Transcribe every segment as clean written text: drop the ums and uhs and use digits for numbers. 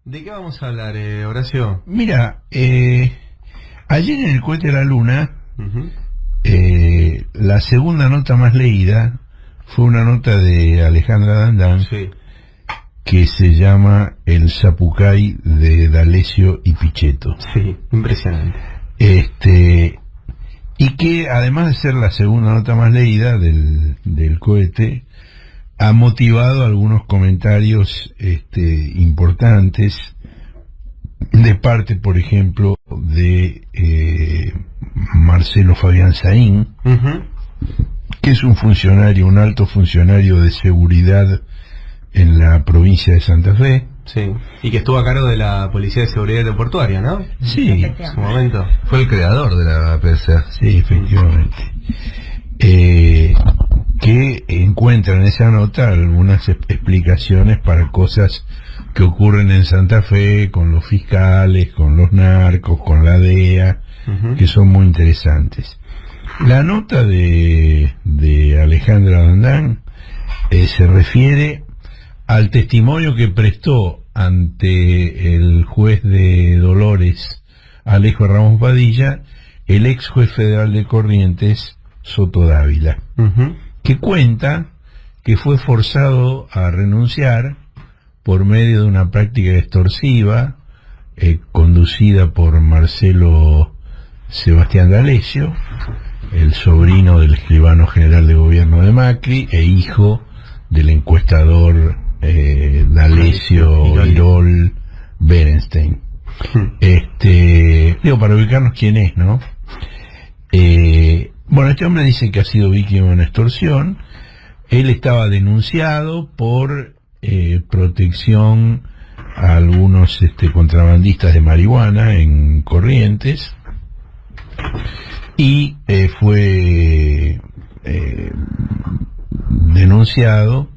¿De qué vamos a hablar, Horacio? Mira, ayer en el cohete de la luna, Ujú. la segunda nota más leída fue una nota de Alejandra Dandán Sí. que se llama El Zapucay de D'Alessio y Pichetto. Sí, impresionante. Y que además de ser la segunda nota más leída del cohete, ha motivado algunos comentarios importantes de parte, por ejemplo, de Marcelo Fabián Saín, Ujú. que es un alto funcionario de seguridad en la provincia de Santa Fe. Sí. Y que estuvo a cargo de la Policía de Seguridad Aeroportuaria, ¿no? Sí, En su momento. Fue el creador de la PSA. sí, efectivamente. Que encuentra en esa nota algunas explicaciones para cosas que ocurren en Santa Fe con los fiscales, con los narcos, con la DEA, Ujú. que son muy interesantes. La nota de Alejandra Dandán se refiere al testimonio que prestó ante el juez de Dolores, Alejo Ramos Padilla, el ex juez federal de Corrientes, Soto Dávila, Ujú. que cuenta que fue forzado a renunciar por medio de una práctica extorsiva conducida por Marcelo Sebastián D'Alessio, el sobrino del escribano general de gobierno de Macri e hijo del encuestador D'Alessio Irol Berenstein. Digo, para ubicarnos quién es, ¿no? Bueno, este hombre dice que ha sido víctima de una extorsión. Él estaba denunciado por protección a algunos contrabandistas de marihuana en Corrientes y fue denunciado,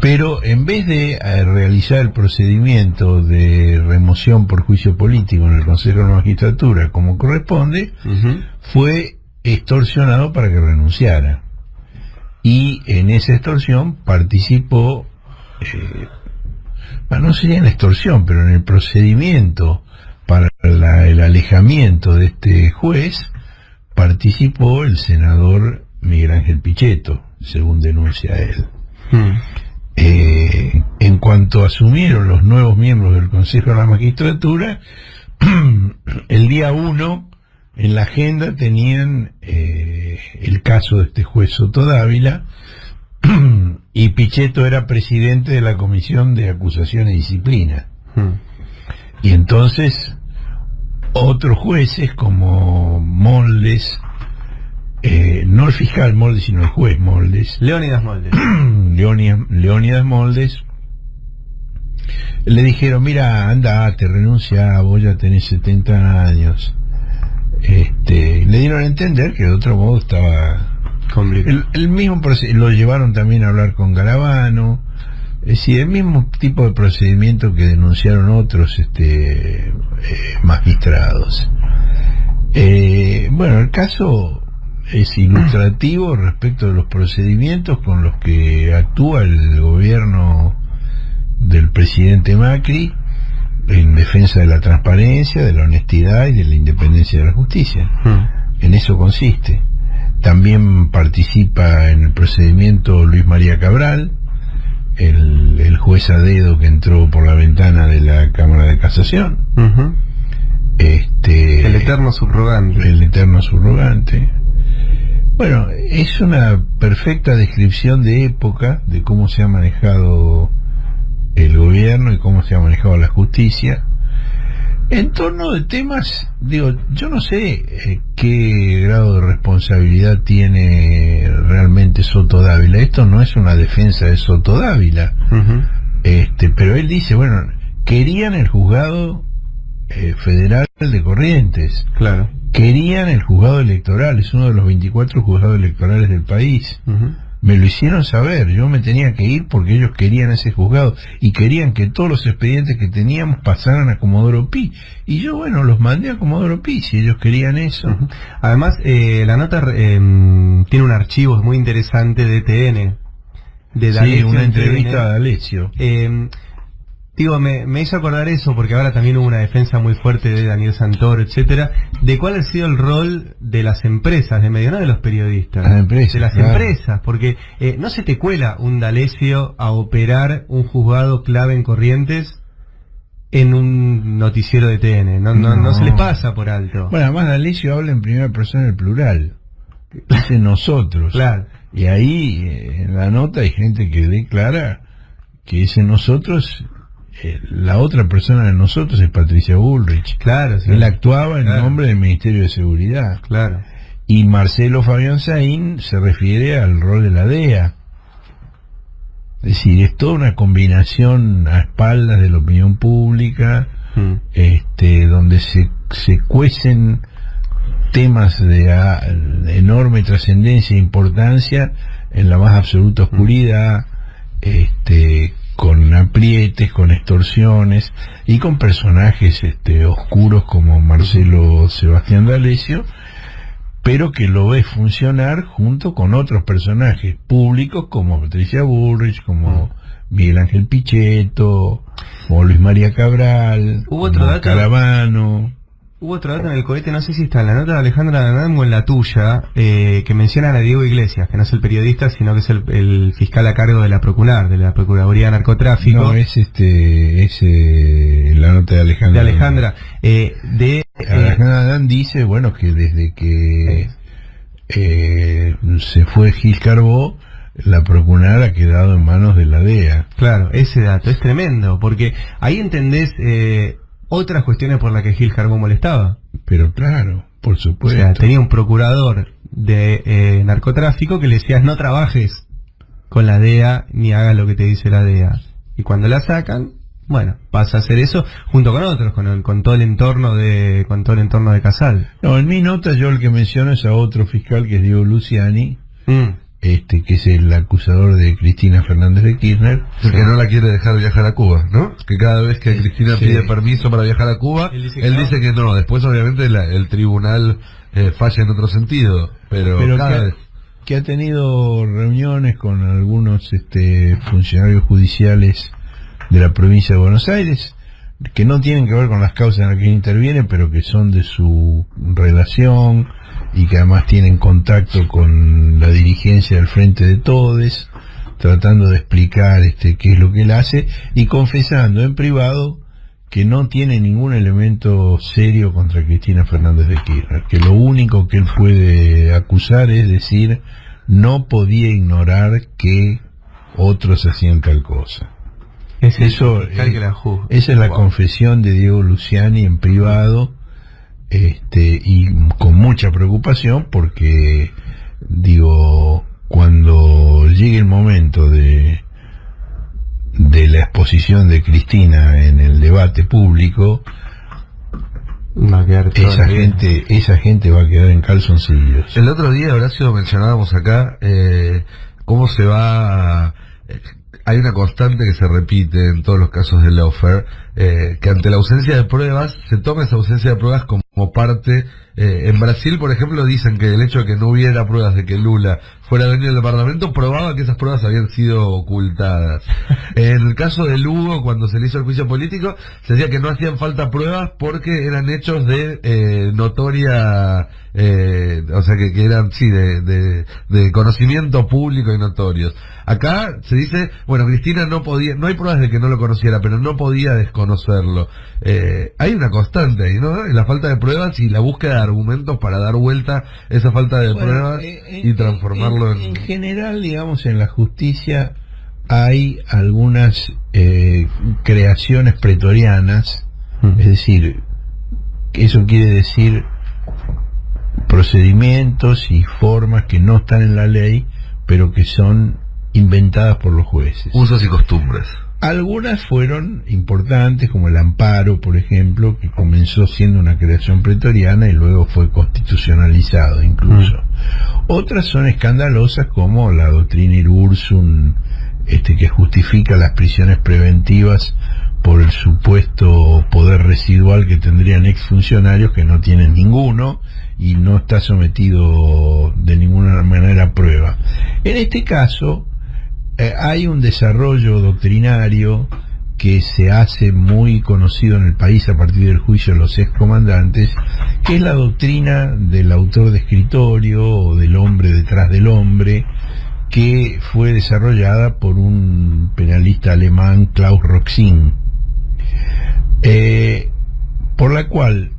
pero en vez de realizar el procedimiento de remoción por juicio político en el Consejo de la Magistratura como corresponde, Ujú. fue extorsionado para que renunciara. Y en esa extorsión participó, no sería en extorsión, pero en el procedimiento para el alejamiento de este juez, participó el senador Miguel Ángel Pichetto, según denuncia él. En cuanto asumieron los nuevos miembros del Consejo de la Magistratura, el día 1 en la agenda tenían el caso de este juez Soto Dávila, y Pichetto era presidente de la Comisión de Acusación y Disciplina. Y entonces otros jueces como Moldes, no el fiscal Moldes sino el juez Moldes, Leónidas Moldes. Leónidas Moldes, le dijeron: mira, andate, renuncia, vos ya tenés 70 años. Le dieron a entender que de otro modo estaba Complicado. el mismo lo llevaron también a hablar con Garabano, es decir, el mismo tipo de procedimiento que denunciaron otros magistrados. Bueno, el caso es ilustrativo respecto de los procedimientos con los que actúa el gobierno del presidente Macri en defensa de la transparencia, de la honestidad y de la independencia de la justicia. En eso consiste. También participa en el procedimiento Luis María Cabral, el juez a dedo que entró por la ventana de la Cámara de Casación. Ujú. El eterno subrogante. El eterno subrogante. Bueno, es una perfecta descripción de época de cómo se ha manejado el gobierno y cómo se ha manejado la justicia en torno de temas. Digo, yo no sé qué grado de responsabilidad tiene realmente Soto Dávila. Esto no es una defensa de Soto Dávila. Ujú. Pero él dice, bueno, querían el juzgado federal de Corrientes, Claro. querían el juzgado electoral, es uno de los 24 juzgados electorales del país. Ujú. Me lo hicieron saber, yo me tenía que ir porque ellos querían ese juzgado y querían que todos los expedientes que teníamos pasaran a Comodoro Pi. Y yo, bueno, los mandé a Comodoro Pi si ellos querían eso. Ujú. Además, la nota tiene un archivo muy interesante de TN. De Sí, D'Alessio una en entrevista TN. a D'Alessio. Digo, me hizo acordar eso, porque ahora también hubo una defensa muy fuerte de Daniel Santoro, etcétera, de cuál ha sido el rol de las empresas de medio, no de los periodistas, de las empresas, porque no se te cuela un D'Alessio a operar un juzgado clave en Corrientes en un noticiero de TN, no se les pasa por alto. Bueno, además D'Alessio habla en primera persona del plural, dice nosotros, claro. Y ahí en la nota hay gente que declara que dice nosotros. La otra persona de nosotros es Patricia Bullrich. Claro, sí. Él actuaba en nombre del Ministerio de Seguridad. Claro. Y Marcelo Fabián Saín se refiere al rol de la DEA. Es decir, es toda una combinación a espaldas de la opinión pública, donde se cuecen temas de enorme trascendencia e importancia en la más absoluta oscuridad, con aprietes, con extorsiones y con personajes oscuros como Marcelo Sebastián D'Alessio, pero que lo ves funcionar junto con otros personajes públicos como Patricia Bullrich, como Miguel Ángel Pichetto, como Luis María Cabral, ¿Hubo otro dato? Caravano. Hubo otro dato en el cohete, no sé si está en la nota de Alejandra Danam o en la tuya, que mencionan a Diego Iglesias, que no es el periodista, sino que es el fiscal a cargo de la Procunar, de la Procuraduría de Narcotráfico. No, es la nota de Alejandra. De Alejandra. Alejandra Danam dice, bueno, que desde que se fue Gil Carbó, la Procunar ha quedado en manos de la DEA. Claro, ese dato es tremendo, porque ahí entendés otras cuestiones por las que Gil Carbó molestaba. Pero claro, por supuesto. O sea, tenía un procurador de narcotráfico que le decía no trabajes con la DEA ni hagas lo que te dice la DEA. Y cuando la sacan, bueno, pasa a hacer eso junto con otros, con todo el entorno de Casal. No, en mi nota yo el que menciono es a otro fiscal que es Diego Luciani, que es el acusador de Cristina Fernández de Kirchner, que no la quiere dejar viajar a Cuba, ¿no? Que cada vez que Cristina pide permiso para viajar a Cuba, él dice que no. Después obviamente el tribunal falla en otro sentido, pero cada vez que ha tenido reuniones con algunos funcionarios judiciales de la provincia de Buenos Aires que no tienen que ver con las causas en las que interviene, pero que son de su relación y que además tienen contacto con la dirigencia del Frente de Todes, tratando de explicar qué es lo que él hace y confesando en privado que no tiene ningún elemento serio contra Cristina Fernández de Kirchner, que lo único que él puede acusar es decir no podía ignorar que otros hacían tal cosa. Esa es la confesión de Diego Luciani en privado, y con mucha preocupación porque digo, cuando llegue el momento de la exposición de Cristina en el debate público, esa gente va a quedar en calzoncillos. El otro día, Horacio, mencionábamos acá cómo se va hay una constante que se repite en todos los casos de lawfare, que ante la ausencia de pruebas, se toma esa ausencia de pruebas como parte. En Brasil, por ejemplo, dicen que el hecho de que no hubiera pruebas de que Lula fuera dueño del departamento probaba que esas pruebas habían sido ocultadas. En el caso de Lugo, cuando se le hizo el juicio político, se decía que no hacían falta pruebas porque eran hechos de notoria, o sea que eran de conocimiento público y notorios. Acá se dice, bueno, Cristina no podía, no hay pruebas de que no lo conociera, pero no podía desconocerlo. Hay una constante ahí, ¿no? La falta de pruebas y la búsqueda de argumentos para dar vuelta esa falta de pruebas y transformarlo en general, digamos, en la justicia hay algunas creaciones pretorianas, es decir, eso quiere decir procedimientos y formas que no están en la ley, pero que son inventadas por los jueces. Usos y costumbres. Algunas fueron importantes, como el amparo, por ejemplo, que comenzó siendo una creación pretoriana y luego fue constitucionalizado incluso. Otras son escandalosas, como la doctrina Irursum, que justifica las prisiones preventivas por el supuesto poder residual que tendrían exfuncionarios que no tienen ninguno y no está sometido de ninguna manera a prueba. En este caso hay un desarrollo doctrinario que se hace muy conocido en el país a partir del juicio de los excomandantes, que es la doctrina del autor de escritorio o del hombre detrás del hombre, que fue desarrollada por un penalista alemán, Klaus Roxin, por la cual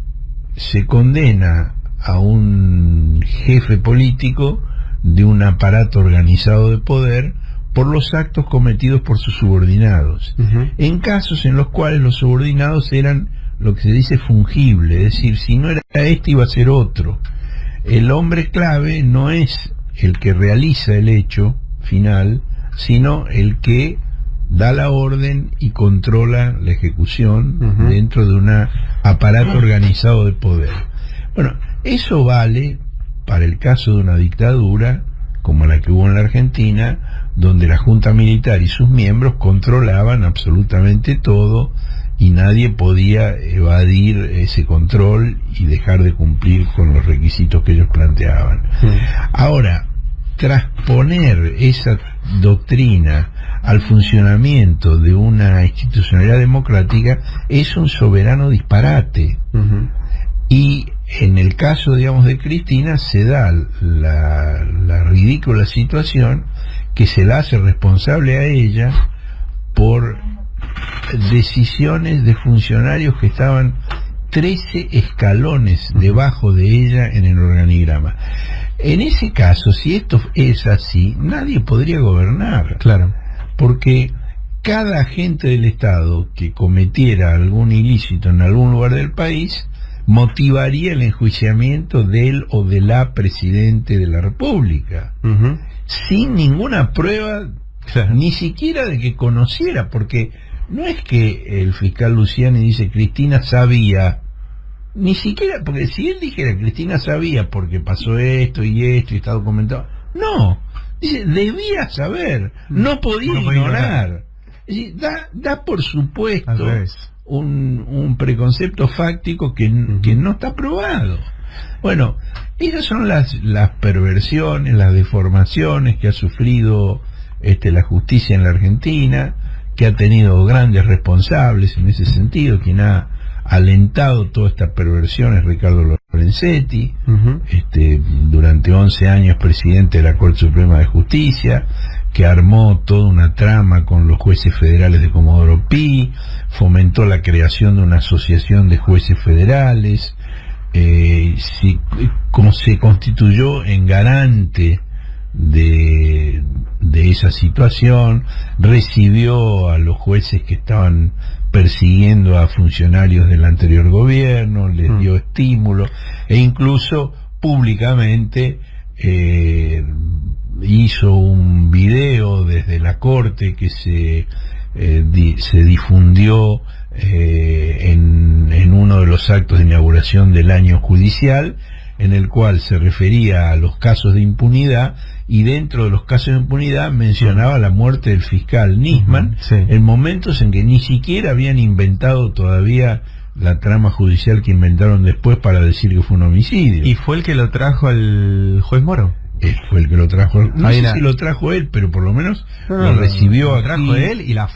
se condena a un jefe político de un aparato organizado de poder por los actos cometidos por sus subordinados, en casos en los cuales los subordinados eran lo que se dice fungible, es decir, si no era este iba a ser otro. El hombre clave no es el que realiza el hecho final, sino el que da la orden y controla la ejecución dentro de un aparato organizado de poder. Bueno, eso vale para el caso de una dictadura como la que hubo en la Argentina, donde la Junta Militar y sus miembros controlaban absolutamente todo y nadie podía evadir ese control y dejar de cumplir con los requisitos que ellos planteaban. Ahora, transponer esa doctrina al funcionamiento de una institucionalidad democrática es un soberano disparate. Y en el caso, digamos, de Cristina, se da la ridícula situación que se la hace responsable a ella por decisiones de funcionarios que estaban 13 escalones debajo de ella en el organigrama. En ese caso, si esto es así, nadie podría gobernar. Claro. Porque cada agente del Estado que cometiera algún ilícito en algún lugar del país motivaría el enjuiciamiento del o de la presidente de la República, sin ninguna prueba, ni siquiera de que conociera, porque no es que el fiscal Luciani dice Cristina sabía, ni siquiera, porque si él dijera Cristina sabía porque pasó esto y está documentado, no, dice debía saber, no podía ignorar. Es decir, da por supuesto un preconcepto fáctico que no está probado. Bueno, esas son las perversiones, las deformaciones que ha sufrido la justicia en la Argentina, que ha tenido grandes responsables en ese sentido. Quien ha alentado toda esta perversión es Ricardo Lorenzetti, durante 11 años presidente de la Corte Suprema de Justicia, que armó toda una trama con los jueces federales de Comodoro Pi, fomentó la creación de una asociación de jueces federales, como se constituyó en garante de esa situación, recibió a los jueces que estaban persiguiendo a funcionarios del anterior gobierno, les dio estímulo, e incluso públicamente hizo un video desde la corte que se difundió en uno de los actos de inauguración del año judicial, en el cual se refería a los casos de impunidad, y dentro de los casos de impunidad mencionaba la muerte del fiscal Nisman, en momentos en que ni siquiera habían inventado todavía la trama judicial que inventaron después para decir que fue un homicidio. ¿Y fue el que lo trajo al juez Moro? Fue el que lo trajo. No sé si lo trajo él, pero por lo menos lo recibió aquí. Lo trajo él, y la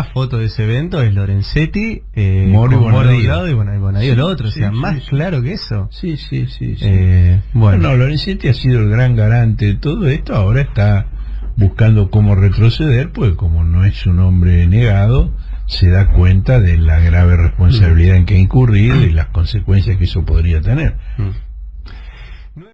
foto de ese evento es Lorenzetti, Moro y Bonadío, y Bonadío el otro, o sea, más claro que eso. Sí. Bueno, Lorenzetti ha sido el gran garante de todo esto. Ahora está buscando cómo retroceder, pues como no es un hombre negado, se da cuenta de la grave responsabilidad en que ha incurrido y las consecuencias que eso podría tener.